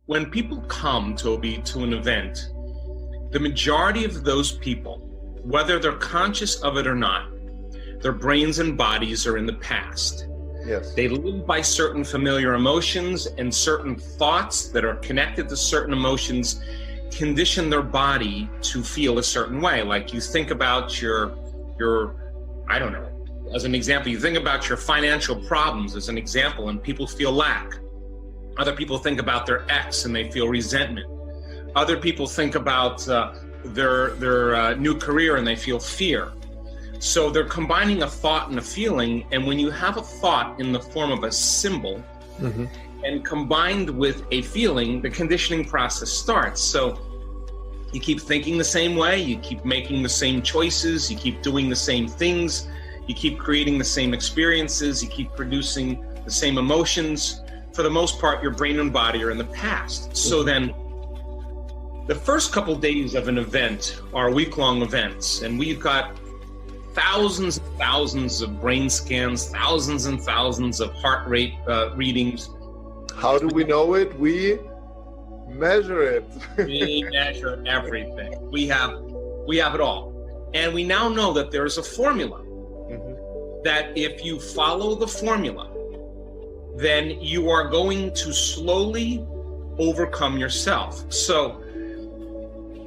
when people come, Toby, to an event, the majority of those people, whether they're conscious of it or not, their brains and bodies are in the past. Yes. They live by certain familiar emotions, and certain thoughts that are connected to certain emotions condition their body to feel a certain way. Like you think about your I don't know, as an example, you think about your financial problems as an example, and people feel lack. Other people think about their ex and they feel resentment. Other people think about their new career and they feel fear. So they're combining a thought and a feeling, and when you have a thought in the form of a symbol and combined with a feeling, the conditioning process starts. So you keep thinking the same way, you keep making the same choices, you keep doing the same things, you keep creating the same experiences, you keep producing the same emotions. For the most part, your brain and body are in the past. So then the first couple days of an event are week-long events, and we've got thousands and thousands of brain scans, thousands and thousands of heart rate readings. How do we know it? We measure it. We measure everything. We have it all. And we now know that there's a formula that if you follow the formula, then you are going to slowly overcome yourself. So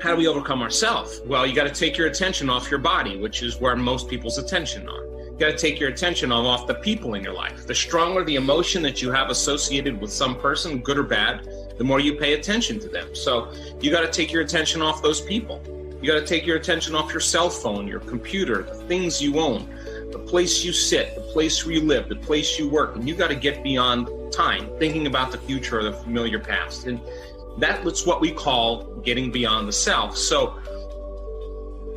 how do we overcome ourselves? Well, you got to take your attention off your body, which is where most people's attention are. You got to take your attention off the people in your life. The stronger the emotion that you have associated with some person, good or bad, the more you pay attention to them. So you got to take your attention off those people. You got to take your attention off your cell phone, your computer, the things you own, the place you sit, the place where you live, the place you work. And you got to get beyond time, thinking about the future or the familiar past. And that's what we call getting beyond the self. So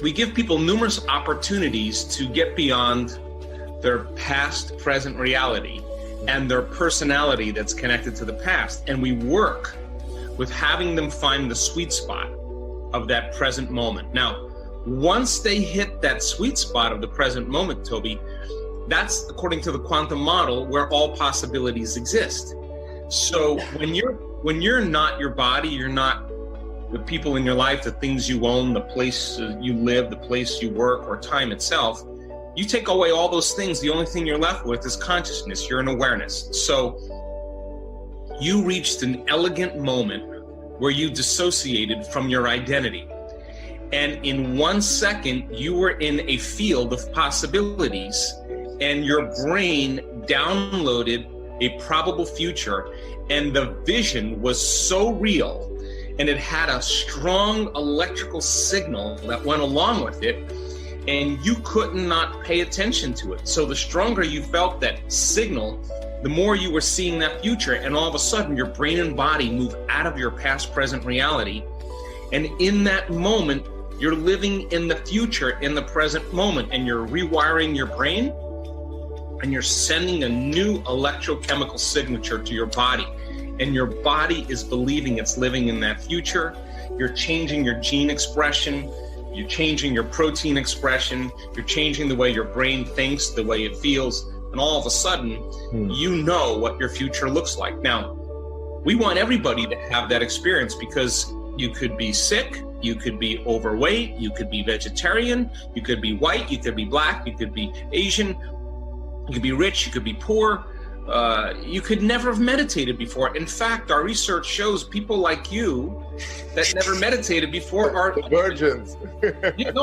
we give people numerous opportunities to get beyond their past, present reality and their personality that's connected to the past. And we work with having them find the sweet spot of that present moment. Now, once they hit that sweet spot of the present moment, Toby, that's, according to the quantum model, where all possibilities exist. So when you're not your body, you're not the people in your life, the things you own, the place you live, the place you work, or time itself, you take away all those things, the only thing you're left with is consciousness. You're an awareness. So you reached an elegant moment where you dissociated from your identity. And in 1 second, you were in a field of possibilities, and your brain downloaded a probable future, and the vision was so real, and it had a strong electrical signal that went along with it, and you could not pay attention to it. So the stronger you felt that signal, the more you were seeing that future, and all of a sudden your brain and body move out of your past present reality, and in that moment you're living in the future in the present moment, and you're rewiring your brain, and you're sending a new electrochemical signature to your body, and your body is believing it's living in that future. You're changing your gene expression, you're changing your protein expression, you're changing the way your brain thinks, the way it feels, and all of a sudden, you know what your future looks like. Now, we want everybody to have that experience, because you could be sick, you could be overweight, you could be vegetarian, you could be white, you could be black, you could be Asian, you could be rich, you could be poor. You could never have meditated before. In fact, our research shows people like you that never meditated before are virgins. You're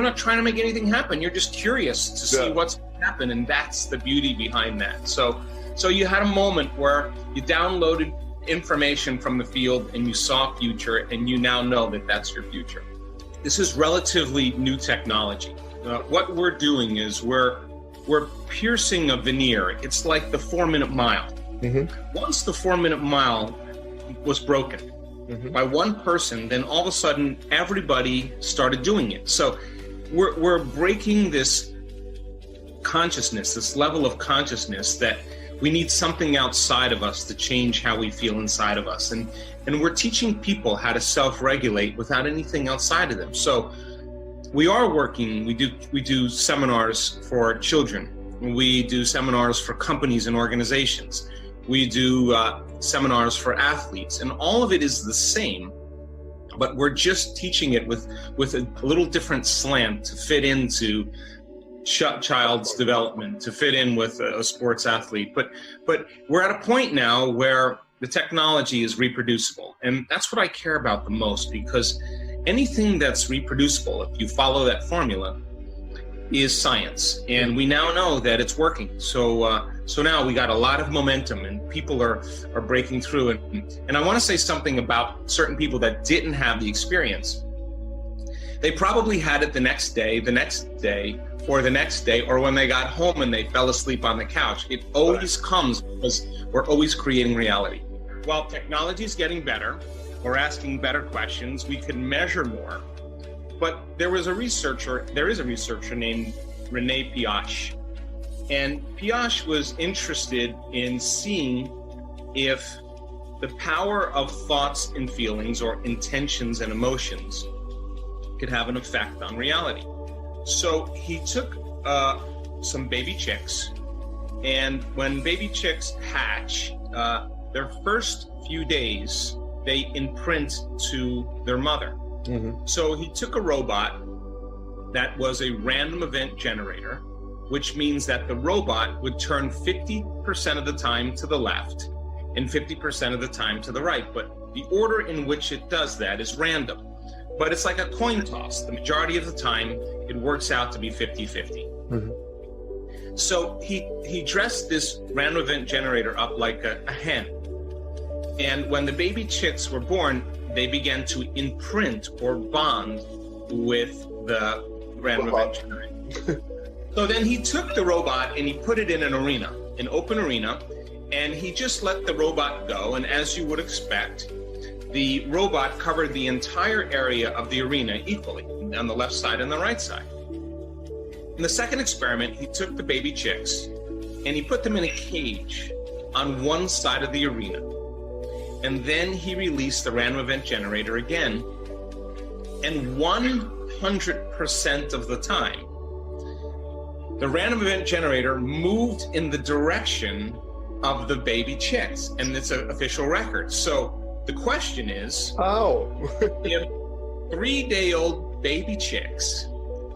not trying to make anything happen. You're just curious to see what's going to happen, and that's the beauty behind that. So you had a moment where you downloaded information from the field and you saw future, and you now know that that's your future. This is relatively new technology. What we're doing is we're piercing a veneer. It's like the 4-minute mile. Once the 4-minute mile was broken by one person, then all of a sudden everybody started doing it. So we're breaking this consciousness, this level of consciousness that we need something outside of us to change how we feel inside of us. And we're teaching people how to self-regulate without anything outside of them. So we are working, we do seminars for children. We do seminars for companies and organizations. We do seminars for athletes, and all of it is the same, but we're just teaching it with a little different slant to fit into child's development, to fit in with a sports athlete. But we're at a point now where the technology is reproducible, and that's what I care about the most, because anything that's reproducible, if you follow that formula, is science, and we now know that it's working. So now we got a lot of momentum, and people are breaking through. And I want to say something about certain people that didn't have the experience. They probably had it the next day, or the next day, or when they got home and they fell asleep on the couch. It always comes because we're always creating reality. While technology is getting better, we're asking better questions, we can measure more. But there is a researcher named Rene Piaget. And Piaget was interested in seeing if the power of thoughts and feelings, or intentions and emotions, could have an effect on reality. So he took some baby chicks, and when baby chicks hatch, their first few days, they imprint to their mother. Mm-hmm. So he took a robot that was a random event generator, which means that the robot would turn 50% of the time to the left and 50% of the time to the right. But the order in which it does that is random. But it's like a coin toss. The majority of the time, it works out to be 50-50. Mm-hmm. So he dressed this random event generator up like a hen. And when the baby chicks were born, they began to imprint or bond with the random event generator. So then he took the robot and he put it in an arena, an open arena, and he just let the robot go. And as you would expect, the robot covered the entire area of the arena equally, on the left side and the right side. In the second experiment, he took the baby chicks and he put them in a cage on one side of the arena. And then he released the random event generator again. And 100% of the time, the random event generator moved in the direction of the baby chicks. And it's an official record. So the question is, if 3-day-old baby chicks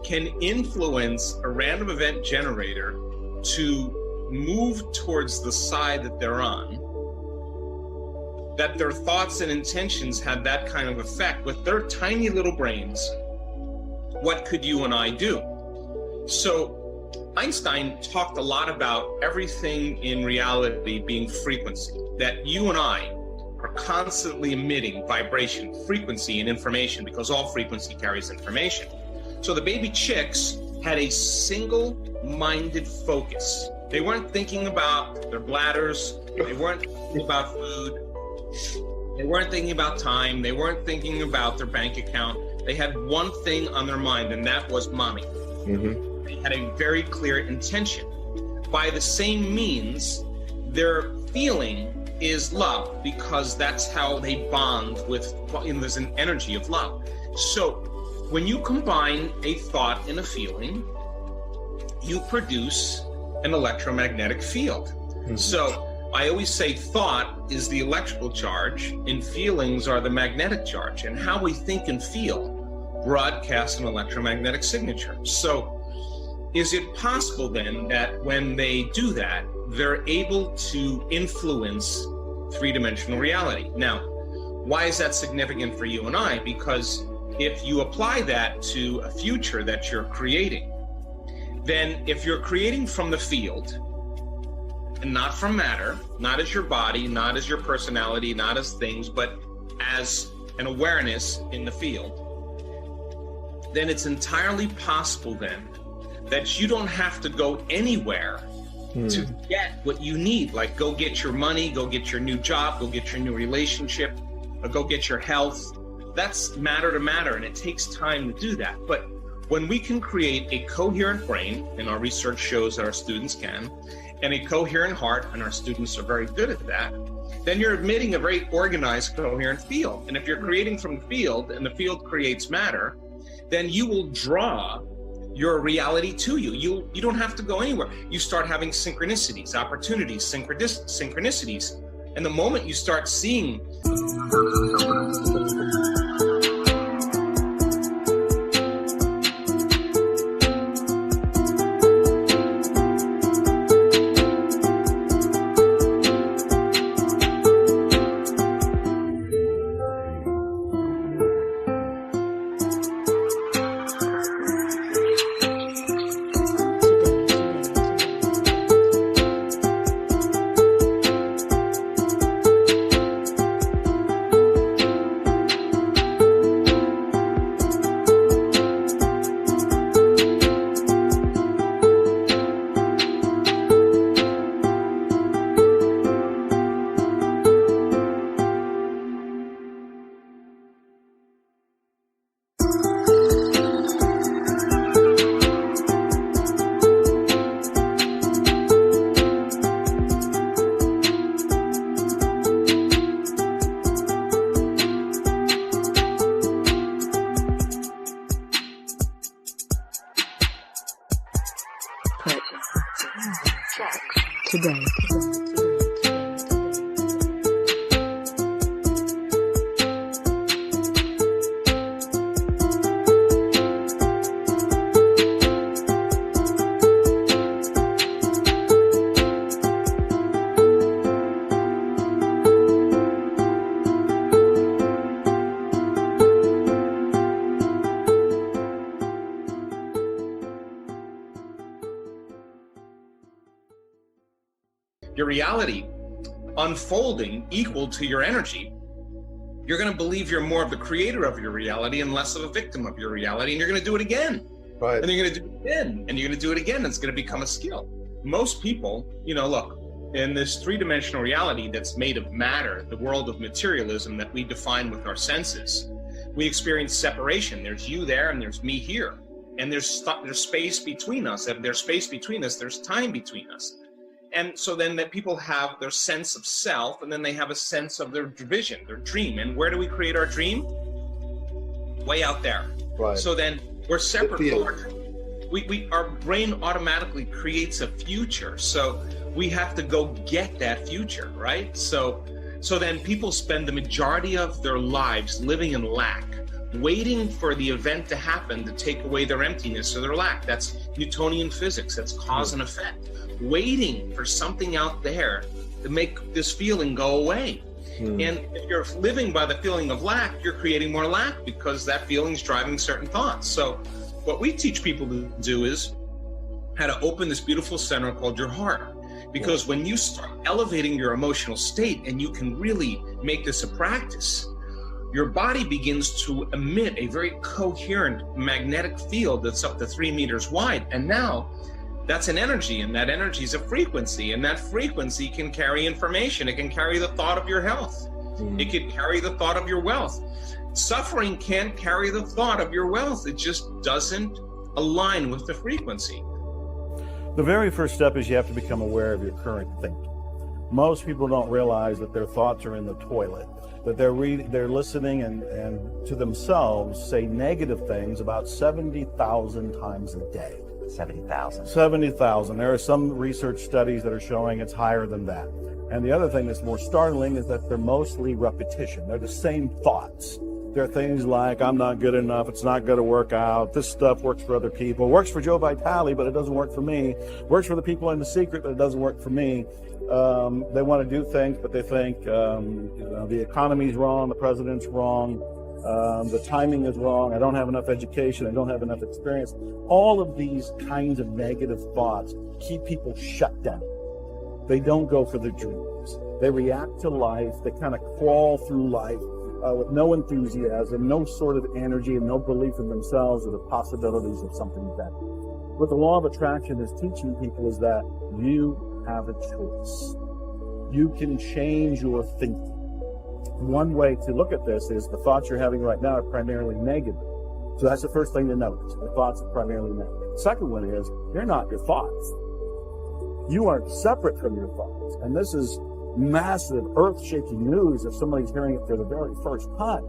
can influence a random event generator to move towards the side that they're on, that their thoughts and intentions have that kind of effect with their tiny little brains, what could you and I do? So Einstein talked a lot about everything in reality being frequency, that you and I are constantly emitting vibration, frequency, and information, because all frequency carries information. So the baby chicks had a single-minded focus. They weren't thinking about their bladders, they weren't thinking about food, they weren't thinking about time, they weren't thinking about their bank account. They had one thing on their mind, and that was mommy. Mm-hmm. They had a very clear intention. By the same means, their feeling is love, because that's how they bond with, and there's an energy of love. So when you combine a thought and a feeling, you produce an electromagnetic field. Mm-hmm. So I always say thought is the electrical charge and feelings are the magnetic charge, and how we think and feel broadcasts an electromagnetic signature. So is it possible then that when they do that, they're able to influence three-dimensional reality? Now, why is that significant for you and I? Because if you apply that to a future that you're creating, then if you're creating from the field, and not from matter, not as your body, not as your personality, not as things, but as an awareness in the field, then it's entirely possible then that you don't have to go anywhere to get what you need. Like go get your money, go get your new job, go get your new relationship, or go get your health. That's matter to matter, and it takes time to do that. But when we can create a coherent brain, and our research shows that our students can, and a coherent heart, and our students are very good at that, then you're emitting a very organized, coherent field. And if you're creating from the field, and the field creates matter, then you will draw your reality to you. You don't have to go anywhere. You start having synchronicities, opportunities, synchronicities, And the moment you start seeing today. your reality unfolding equal to your energy, you're going to believe you're more of the creator of your reality and less of a victim of your reality, and you're going to do it again. Right. And you're going to do it again, and you're going to do it again. It's going to become a skill. Most people, look, in this three-dimensional reality that's made of matter, the world of materialism that we define with our senses, we experience separation. There's you there, and there's me here. And there's space between us. If there's space between us, there's time between us. And so then that people have their sense of self, and then they have a sense of their vision, their dream. And where do we create our dream? Way out there. Right. So then we're separate from our dream. Our brain automatically creates a future. So we have to go get that future, right? So then people spend the majority of their lives living in lack, waiting for the event to happen to take away their emptiness or their lack. That's Newtonian physics. That's cause and effect. Waiting for something out there to make this feeling go away. And if you're living by the feeling of lack, you're creating more lack because that feeling's driving certain thoughts. So what we teach people to do is how to open this beautiful center called your heart. Because when you start elevating your emotional state and you can really make this a practice, your body begins to emit a very coherent magnetic field that's up to 3 meters wide. And now that's an energy, and that energy is a frequency, and that frequency can carry information. It can carry the thought of your health. It can carry the thought of your wealth. Suffering can't carry the thought of your wealth. It just doesn't align with the frequency. The very first step is you have to become aware of your current thinking. Most people don't realize that their thoughts are in the toilet, that they're listening and to themselves say negative things about 70,000 times a day. 70,000. 70,000. There are some research studies that are showing it's higher than that. And the other thing that's more startling is that they're mostly repetition. They're the same thoughts. They're things like, I'm not good enough, it's not going to work out, this stuff works for other people, works for Joe Vitale, but it doesn't work for me, works for the people in The Secret, but it doesn't work for me. They want to do things, but they think the economy's wrong, the president's wrong, the timing is wrong, I don't have enough education, I don't have enough experience. All of these kinds of negative thoughts keep people shut down. They don't go for their dreams. They react to life, they kind of crawl through life with no enthusiasm, no sort of energy, and no belief in themselves or the possibilities of something better. What the law of attraction is teaching people is that you have a choice. You can change your thinking. One way to look at this is the thoughts you're having right now are primarily negative. So that's the first thing to notice. The thoughts are primarily negative. The second one is, they're not your thoughts. You are separate from your thoughts. And this is massive, earth-shaking news if somebody's hearing it for the very first time.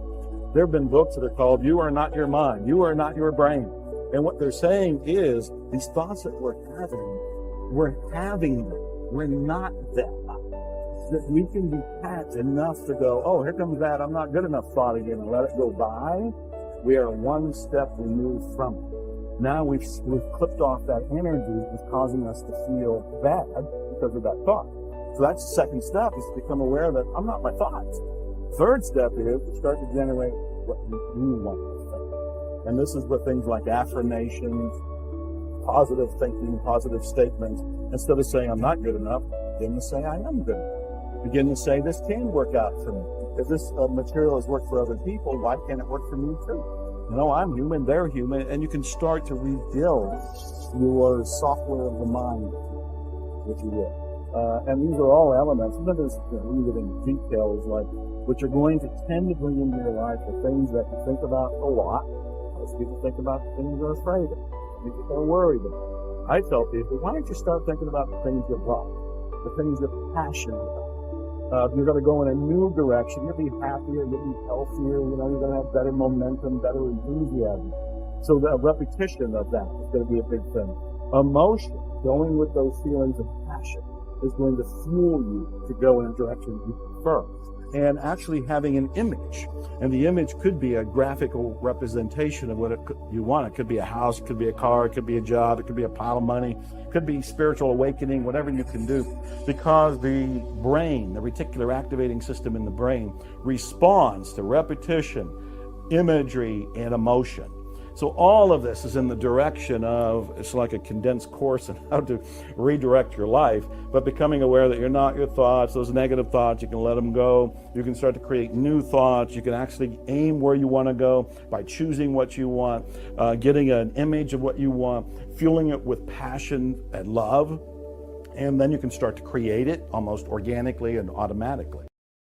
There have been books that are called, You Are Not Your Mind, You Are Not Your Brain. And what they're saying is, these thoughts that we're having them. We're not them. that we can detach enough to go, oh, here comes that I'm not good enough thought again, and let it go by, we are one step removed from it. Now we've clipped off that energy that's causing us to feel bad because of that thought. So that's the second step, is to become aware that I'm not my thoughts. Third step is to start to generate what you do want to think. And this is what things like affirmations, positive thinking, positive statements, instead of saying I'm not good enough, begin to say I am good enough. Begin to say this can work out for me. If this material has worked for other people, why can't it work for me too? You know, I'm human, they're human, and you can start to rebuild your software of the mind, if you will. And these are all elements. And then there's, we get into details like what you're going to tend to bring into your life are things that you think about a lot. Most people think about the things they're afraid of, the things they're worried about. I tell people, why don't you start thinking about the things you love, the things you're passionate about. You're going to go in a new direction. You'll be happier, you'll be healthier, you're going to have better momentum, better enthusiasm. So the repetition of that is going to be a big thing. Emotion, going with those feelings of passion, is going to fuel you to go in a direction you prefer. And actually having an image. And the image could be a graphical representation of what you want. It could be a house, it could be a car, it could be a job, it could be a pile of money, it could be spiritual awakening, whatever you can do. Because the brain, the reticular activating system in the brain, responds to repetition, imagery, and emotion. So all of this is in the direction of, it's like a condensed course on how to redirect your life, but becoming aware that you're not your thoughts, those negative thoughts, you can let them go. You can start to create new thoughts. You can actually aim where you want to go by choosing what you want, getting an image of what you want, fueling it with passion and love, and then you can start to create it almost organically and automatically.